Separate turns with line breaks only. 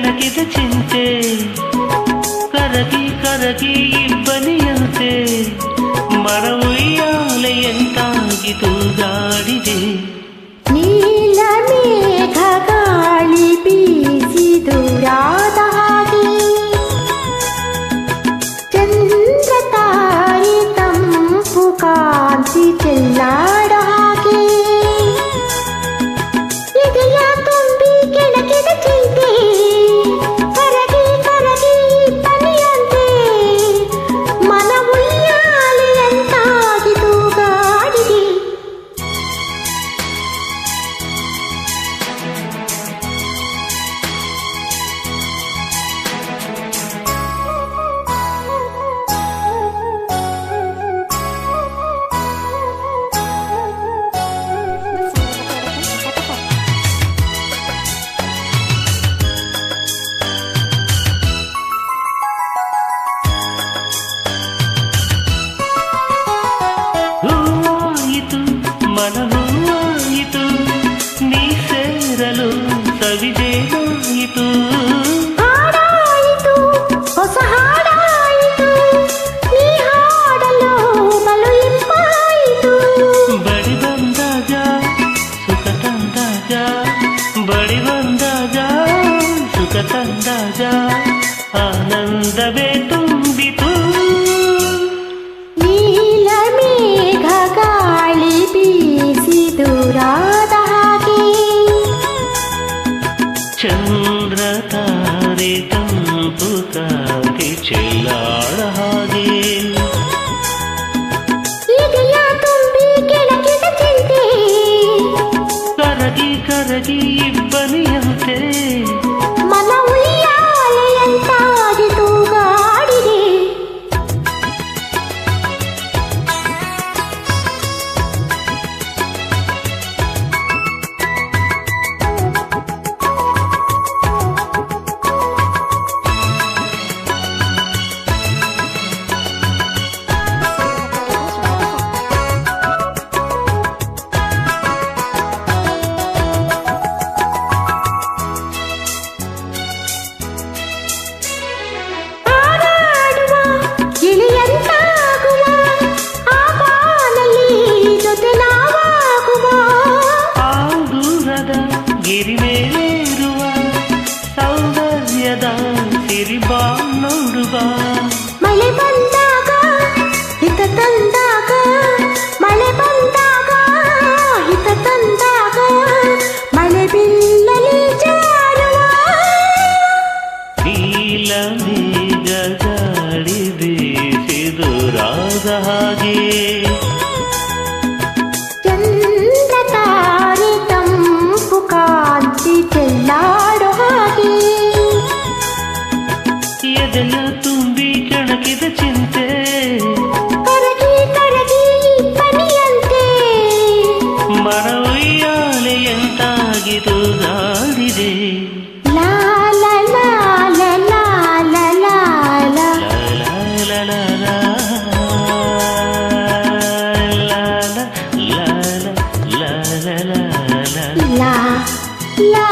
ಕೆಣಕಿದ ಚಿಂತೆ ಕರಗಿ ಕರಗಿ ಇಬ್ಬನಿಯಂತೆ ಮರ ಉಯ್ಯಾಲೆಯಂತಾಗಿ ತೂಗಾಡಿದೆ.
ನೀಲ ಮೇಘ ಗಾಳಿ ಬೀಸಿ ದೂರಾದ ಹಾಗೆ ಚಂದ್ರ ತಾರೆ ತಂಪು ಕಾಂತಿ ಚೆಲ್ಲಾಡ ಹಾಗೆ ಇದೆಯ ತುಂಬಿ ಕೆಣಕಿದ ಚಿಂತೆ ಕರಗಿ ಕರಗಿ ಬನಿಯಂತೆ ಮನ ಉಯ್ಯಾಲೆಯಂತಾಗಿ ತೂಗಾಡಿದೆ.
ಹೂವಾಯಿತು ಮನಹೂವಾಯಿತು ನೀ ಸೇರಲು ಸವಿಜೇನಾಯಿತು.
ಹಾಡಾಯಿತು ಹೊಸ ಹಾಡಾಯಿತು ನೀ ಹಾಡಲು ಬಲು ಇಂಪಾಯಿತು.
ಬಡಿ ಬಂದಾಗ ಸುಖ ತಂದಾಗ ಬಡಿ ಬಂದಾಗ ಸುಖ ತಂದಾಗ ಆನಂದವೇ ತುಂಬಿತು.
ನೀಲ ಮೇಘ ಗಾಳಿ ಬೀಸಿ ದೂರಾದ ಹಾಗೆ
ಚಂದ್ರ ತಾರೆ ತಂಪು ಕಾಂತಿ ಚೆಲ್ಲಾಡ ಹಾಗೆ
ಇದೆಯ ತುಂಬಿ ಕೆಣಕಿದ ಚಿಂತೆ
ಕರಗಿ ಕರಗಿ ಇಬ್ಬನಿಯಂತೆ
ಮನ ಉಯ್ಯಾಲೆಯಂತಾಗಿ ತೂಗಾಡಿದೆ. ಹಾರಾಡುವ ಗಿಳಿಯಂತಾಗುವ ಆ ಬಾನಲ್ಲಿ ಜೊತೆ ನಾವಾಗುವ
ಆ ದೂರದ ಗಿರಿ ಮೇಲೇರುವ ಸೌಂದರ್ಯದ ಸಿರಿಬಾ ನೋಡುವ.
ಮಳೆ ಬಂದಾಗ ಹಿತ ತಂದಾಗ ಮಳೆ ಬಂದಾಗ ಹಿತ ತಂದಾಗ ಮಳೆ ಬಿಲ್ಲಲಿ ಜಾರುವ
ನೀಲ ಮೇಘ ಗಾಳಿ ಬೀಸಿದುರಾದ ಹಾಗೆ
ಚಂದ್ರ ತಾರೆ ತಂಪು ಕಾಂತಿ ಚೆಲ್ಲಾಡೋ ಹಾಗೆ
ಎದೆಯ ತುಂಬಿ ಕೆಣಕಿದ ಚಿಂತೆ
ಕರಗಿ ಕರಗಿ ಬನಿಯಂತೆ
ಮರ ಉಯ್ಯಾಲೆಯಂತಾಗಿ ತೂಗಾಡಿದೆ.
ಲಾ ಲಾ ಲಾ ಲಾ ಲಾ ಲಾ ಲಾ ಲಾ
La la la la la la la la la la la
ಲಾ ಲಾ